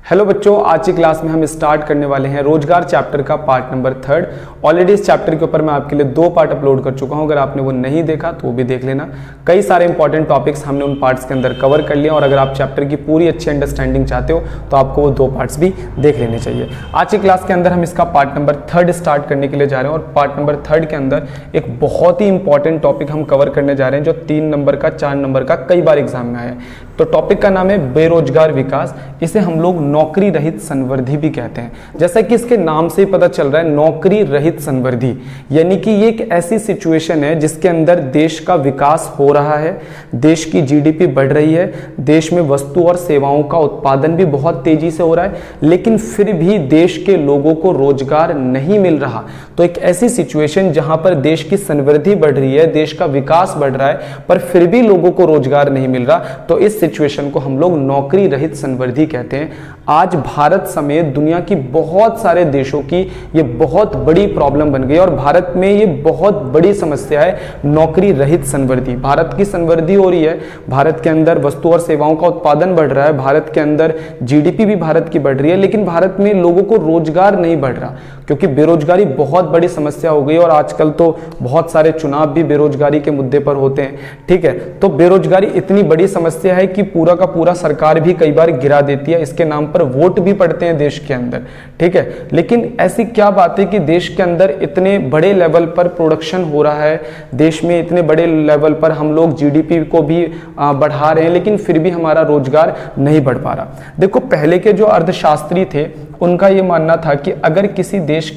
Hello बच्चों, आज की क्लास में हम स्टार्ट करने वाले हैं रोजगार चैप्टर का पार्ट नंबर 3। ऑलरेडी इस चैप्टर के ऊपर मैं आपके लिए 2 पार्ट अपलोड कर चुका हूं। अगर आपने वो नहीं देखा तो वो भी देख लेना। कई सारे इंपॉर्टेंट टॉपिक्स हमने उन पार्ट्स के अंदर कवर कर लिया और अगर आप चैप्टर की पूरी अच्छी अंडरस्टैंडिंग चाहते हो तो आपको वो 2 पार्ट्स भी देख लेने चाहिए। आज की क्लास के अंदर हम इसका पार्ट नंबर 3 स्टार्ट करने के लिए जा रहे हैं और पार्ट नंबर 3 के अंदर एक बहुत ही इंपॉर्टेंट टॉपिक हम कवर करने जा रहे हैं जो 3 नंबर का 4 नंबर का कई बार एग्जाम में आया है। तो टॉपिक का नाम है बेरोजगार विकास। इसे हम लोग नौकरी रहित संवर्धी भी कहते हैं। जैसा कि इसके नाम से ही पता चल रहा है, नौकरी रहित संवर्धी, यानी कि ये एक ऐसी सिचुएशन है जिसके अंदर देश का विकास हो रहा है, देश की जीडीपी बढ़ रही है, देश में वस्तु और सेवाओं का उत्पादन भी बहुत तेजी से हो रहा है, लेकिन फिर भी देश के लोगों को रोजगार नहीं मिल रहा। तो एक ऐसी सिचुएशन जहां पर देश की संवृद्धि बढ़ रही है, देश का विकास बढ़ रहा है, पर फिर भी लोगों को रोजगार नहीं मिल रहा, तो इस सिचुएशन को हम लोग नौकरी रहित संवर्धी कहते हैं। आज भारत समेत दुनिया की बहुत सारे देशों की ये बहुत बड़ी प्रॉब्लम बन गई और भारत में ये बहुत बड़ी समस्या है नौकरी रहित संवर्धी। भारत की संवर्धी हो रही है, भारत के अंदर वस्तु और सेवाओं का उत्पादन बढ़ रहा है, भारत के अंदर जीडीपी भी भारत की बढ़ रही है, लेकिन भारत में लोगों को रोजगार नहीं बढ़ रहा क्योंकि बेरोजगारी बहुत बड़ी समस्या हो गई और आजकल तो बहुत सारे चुनाव भी बेरोजगारी के मुद्दे पर होते हैं। ठीक है, तो बेरोजगारी इतनी बड़ी समस्या है कि पूरा का पूरा सरकार भी कई बार गिरा देती है, इसके नाम पर वोट भी पड़ते हैं देश के अंदर। ठीक है, लेकिन ऐसी क्या बात है कि देश के अंदर इतने बड़े लेवल पर प्रोडक्शन हो रहा है, देश में इतने बड़े लेवल पर हम लोग जीडीपी को भी बढ़ा रहे हैं, लेकिन फिर भी हमारा रोजगार नहीं बढ़ पा रहा। देखो, पहले के जो अर्थशास्त्री थे उनका ये मानना था कि अगर किसी देश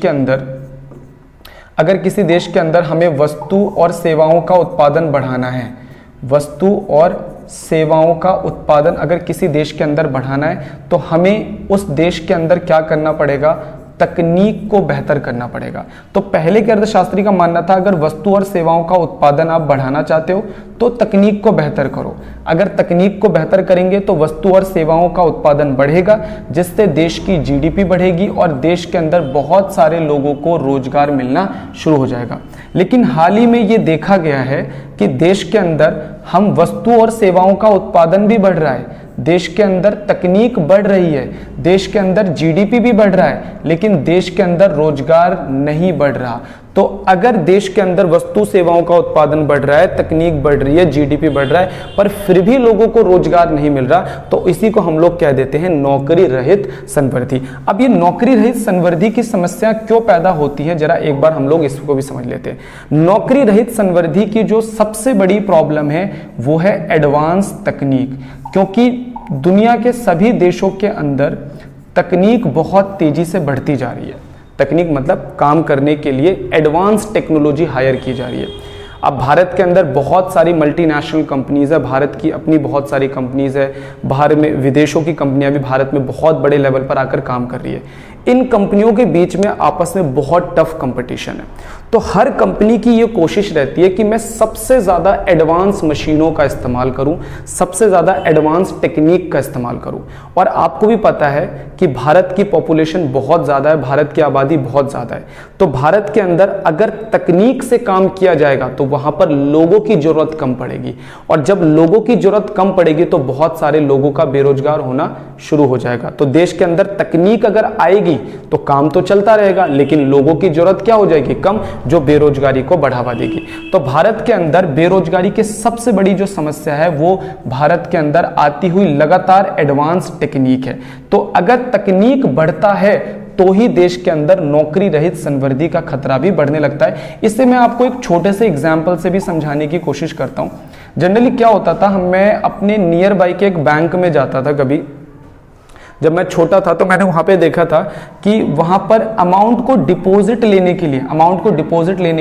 के अंदर हमें वस्तु और सेवाओं का उत्पादन बढ़ाना है, वस्तु और सेवाओं का उत्पादन अगर किसी देश के अंदर बढ़ाना है तो हमें उस देश के अंदर क्या करना पड़ेगा, तकनीक को बेहतर करना पड़ेगा। तो पहले के अर्थशास्त्री का मानना था अगर वस्तु और सेवाओं का उत्पादन आप बढ़ाना चाहते हो तो तकनीक को बेहतर करो। अगर तकनीक को बेहतर करेंगे तो वस्तु और सेवाओं का उत्पादन बढ़ेगा, जिससे देश की जीडीपी बढ़ेगी और देश के अंदर बहुत सारे लोगों को रोजगार मिलना शुरू हो जाएगा। लेकिन हाल ही में ये देखा गया है कि देश के अंदर हम वस्तु और सेवाओं का उत्पादन भी बढ़ रहा है, देश के अंदर तकनीक बढ़ रही है, देश के अंदर जीडीपी भी बढ़ रहा है, लेकिन देश के अंदर रोजगार नहीं बढ़ रहा। तो अगर देश के अंदर वस्तु सेवाओं का उत्पादन बढ़ रहा है, तकनीक बढ़ रही है, जीडीपी बढ़ रहा है, पर फिर भी लोगों को रोजगार नहीं मिल रहा, तो इसी को हम लोग कह देते हैं नौकरी रहित संवर्धी। अब ये नौकरी रहित संवर्धी की समस्या क्यों पैदा होती है, जरा एक बार हम लोग इसको भी समझ लेते हैं। नौकरी रहित संवर्धी की जो सबसे बड़ी प्रॉब्लम है वो है एडवांस तकनीक, क्योंकि दुनिया के सभी देशों के अंदर तकनीक बहुत तेजी से बढ़ती जा रही है। तकनीक मतलब काम करने के लिए एडवांस टेक्नोलॉजी हायर की जा रही है। अब भारत के अंदर बहुत सारी मल्टीनेशनल कंपनीज है, भारत की अपनी बहुत सारी कंपनीज है, बाहर में विदेशों की कंपनियां भी भारत में बहुत बड़े लेवल पर आकर काम कर रही है। इन कंपनियों के बीच में आपस में बहुत टफ कंपटीशन है, तो हर कंपनी की ये कोशिश रहती है कि मैं सबसे ज़्यादा एडवांस मशीनों का इस्तेमाल करूं, सबसे ज़्यादा एडवांस टेक्निक का इस्तेमाल करूं। और आपको भी पता है कि भारत की पॉपुलेशन बहुत ज़्यादा है, भारत की आबादी बहुत ज़्यादा है, तो भारत के अंदर अगर तकनीक से काम किया जाएगा तो वहाँ पर लोगों की ज़रूरत कम पड़ेगी, और जब लोगों की ज़रूरत कम पड़ेगी तो बहुत सारे लोगों का बेरोजगार होना शुरू हो जाएगा। तो देश के अंदर तकनीक अगर आएगी तो काम तो चलता रहेगा, लेकिन लोगों की जरूरत क्या हो जाएगी, कम, जो बेरोजगारी को बढ़ावा देगी। तो भारत के अंदर बेरोजगारी की सबसे बड़ी जो समस्या है वो भारत के अंदर आती हुई लगातार एडवांस टेक्निक है। तो अगर तकनीक बढ़ता है तो ही देश के अंदर नौकरी रहित संवर्धी का खतरा भी बढ़ने लगता है। इससे मैं आपको एक छोटे से एग्जाम्पल से भी समझाने की कोशिश करता हूं। जनरली क्या होता था, मैं अपने नियर बाई के एक बैंक में जाता था। कभी जब मैं छोटा था तो मैंने वहां पे देखा था कि वहां पर अमाउंट को डिपॉजिट लेने के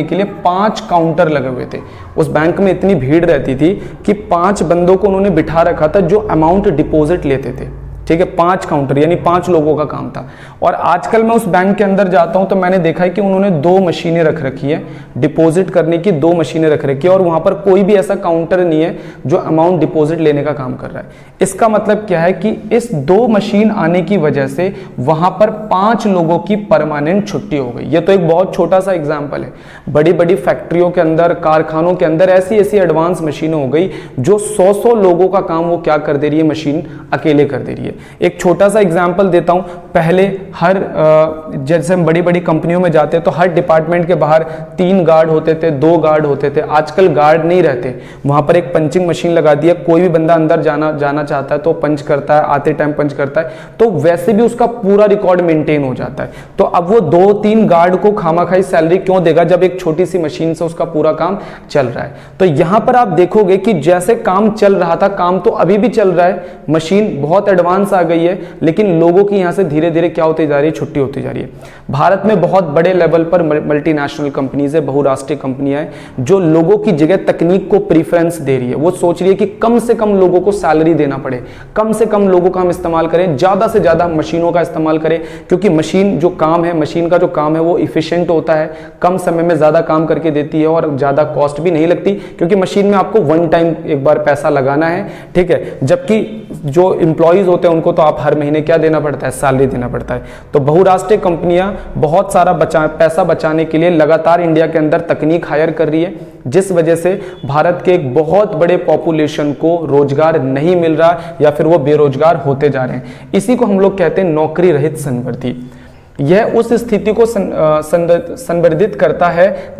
लिए 5 काउंटर लगे हुए थे। उस बैंक में इतनी भीड़ रहती थी कि 5 बंदों को उन्होंने बिठा रखा था जो अमाउंट डिपॉजिट लेते थे। ठीक है, 5 काउंटर, यानी 5 लोगों का काम था। और आजकल मैं उस बैंक के अंदर जाता हूं तो मैंने देखा है कि उन्होंने 2 मशीनें रख रखी है, डिपॉजिट करने की 2 मशीनें रख रखी है, और वहां पर कोई भी ऐसा काउंटर नहीं है जो अमाउंट डिपॉजिट लेने का काम कर रहा है। इसका मतलब क्या है कि इस 2 मशीन आने की वजह से वहां पर 5 लोगों की परमानेंट छुट्टी हो गई। ये तो एक बहुत छोटा सा एग्जाम्पल है। बड़ी बड़ी फैक्ट्रियों के अंदर, कारखानों के अंदर ऐसी ऐसी एडवांस मशीनें हो गई जो 100-100 लोगों का काम वो क्या कर दे रही है, मशीन अकेले कर दे रही है। है। एक छोटा सा एग्जांपल देता हूं, पहले हर जैसे हम बड़ी बड़ी कंपनियों में जाते हैं तो हर डिपार्टमेंट के बाहर 3 गार्ड होते थे, 2 गार्ड होते थे। आजकल गार्ड नहीं रहते, वहां पर एक पंचिंग मशीन लगा दी है, कोई भी बंदा अंदर जाना चाहता है तो पंच करता है, आते टाइम पंच करता है, तो वैसे भी उसका पूरा रिकॉर्ड मेंटेन हो जाता है। तो अब वो 2-3 गार्ड को खामाखाई सैलरी क्यों देगा जब एक छोटी सी मशीन से उसका पूरा काम चल रहा है। तो यहां पर आप देखोगे कि जैसे काम चल रहा था, काम तो अभी भी चल रहा है, मशीन बहुत एडवांस आ गई है, लेकिन लोगों की यहां से धीरे धीरे क्या होती जा रही है, छुट्टी होती जा रही है। भारत में बहुत बड़े लेवल पर मल्टीनेशनल कंपनीज है, बहुराष्ट्रीय कंपनियां हैं जो लोगों की जगह तकनीक को प्रीफरेंस दे रही है। वो सोच रही है कि कम से कम लोगों को सैलरी देना पड़े, कम से कम लोगों का हम इस्तेमाल करें, ज्यादा से ज्यादा मशीनों का इस्तेमाल करें, क्योंकि मशीन जो काम है, मशीन का जो काम है वो इफिशिएंट होता है, कम समय में ज्यादा काम करके देती है और ज्यादा कॉस्ट भी नहीं लगती, क्योंकि मशीन में आपको वन टाइम एक बार पैसा लगाना है, ठीक है। जबकि जो एम्प्लॉइज होते हैं उनको तो आप हर महीने क्या देना पड़ता है, सैलरी देना पड़ता है। तो बहुराष्ट्रीय कंपनियां बहुत सारा पैसा बचाने के लिए लगातार इंडिया के अंदर तकनीक हायर कर रही है, जिस वजह से भारत के एक बहुत बड़े पॉपुलेशन को रोजगार नहीं मिल रहा या फिर वो बेरोजगार होते जा रहे हैं। इसी को हम लोग कहते हैं नौकरी रहित संवृद्धि। यह उस स्थिति को संवर्धित करता है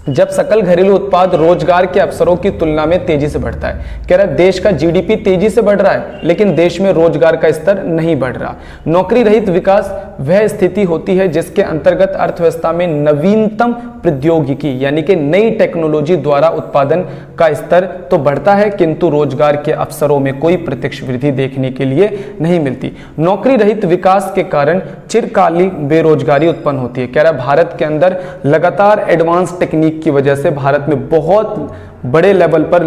जब सकल घरेलू उत्पाद रोजगार के अवसरों की तुलना में तेजी से बढ़ता है। कह रहा है देश का जीडीपी तेजी से बढ़ रहा है, लेकिन देश में रोजगार का स्तर नहीं बढ़ रहा। नौकरी रहित विकास वह स्थिति होती है जिसके अंतर्गत अर्थव्यवस्था में नवीनतम प्रौद्योगिकी यानी कि नई टेक्नोलॉजी द्वारा उत्पादन का स्तर तो बढ़ता है, किंतु रोजगार के अवसरों में कोई प्रत्यक्ष वृद्धि देखने के लिए नहीं मिलती। नौकरी रहित विकास के कारण चिरकालीन बेरोजगारी उत्पन्न होती है। कह रहा है भारत के अंदर लगातार एडवांस टेक्निक की वजह से भारत में बहुत बड़े लेवल पर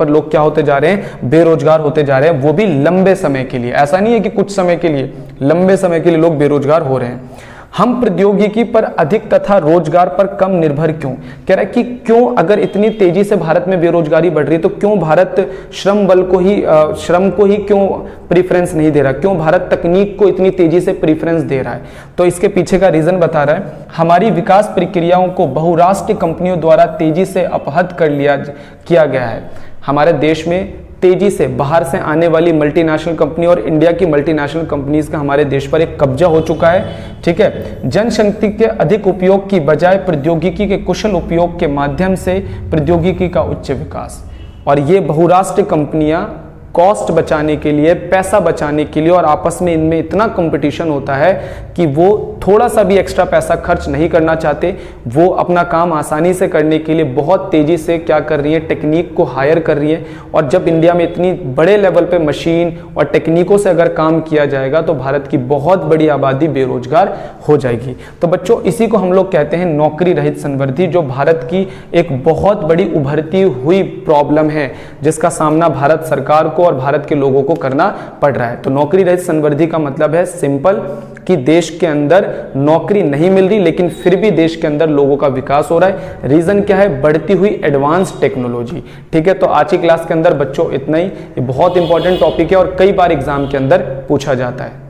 लोग क्या होते जा रहे हैं, बेरोजगार होते जा रहे हैं, वो भी लंबे समय के लिए। ऐसा नहीं है कि कुछ समय के लिए, लंबे समय के लिए लोग बेरोजगार हो रहे हैं। हम प्रौद्योगिकी पर अधिक तथा रोजगार पर कम निर्भर क्यों? कह रहा है कि क्यों अगर इतनी तेजी से भारत में बेरोजगारी बढ़ रही है तो क्यों भारत श्रम को ही क्यों प्रीफरेंस नहीं दे रहा, क्यों भारत तकनीक को इतनी तेजी से प्रीफरेंस दे रहा है? तो इसके पीछे का रीजन बता रहा है, हमारी विकास प्रक्रियाओं को बहुराष्ट्रीय कंपनियों द्वारा तेजी से अपहत किया गया है। हमारे देश में तेजी से बाहर से आने वाली मल्टीनेशनल कंपनी और इंडिया की मल्टीनेशनल कंपनीज का हमारे देश पर एक कब्जा हो चुका है, ठीक है। जनशक्ति के अधिक उपयोग की बजाय प्रौद्योगिकी के कुशल उपयोग के माध्यम से प्रौद्योगिकी का उच्च विकास। और ये बहुराष्ट्रीय कंपनियां कॉस्ट बचाने के लिए, पैसा बचाने के लिए, और आपस में इनमें इतना कंपटीशन होता है कि वो थोड़ा सा भी एक्स्ट्रा पैसा खर्च नहीं करना चाहते। वो अपना काम आसानी से करने के लिए बहुत तेजी से क्या कर रही है, टेक्निक को हायर कर रही है। और जब इंडिया में इतनी बड़े लेवल पे मशीन और टेक्निकों से अगर काम किया जाएगा तो भारत की बहुत बड़ी आबादी बेरोजगार हो जाएगी। तो बच्चों, इसी को हम लोग कहते हैं नौकरी रहित संवृद्धि, जो भारत की एक बहुत बड़ी उभरती हुई प्रॉब्लम है जिसका सामना भारत सरकार को और भारत के लोगों को करना पड़ रहा है। तो नौकरी रहित संवृद्धि का मतलब है सिंपल कि देश के अंदर नौकरी नहीं मिल रही, लेकिन फिर भी देश के अंदर लोगों का विकास हो रहा है। रीजन क्या है? बढ़ती हुई एडवांस टेक्नोलॉजी, ठीक है। तो आज की क्लास के अंदर बच्चों इतना ही। ये बहुत इंपॉर्टेंट टॉपिक है और कई बार एग्जाम के अंदर पूछा जाता है।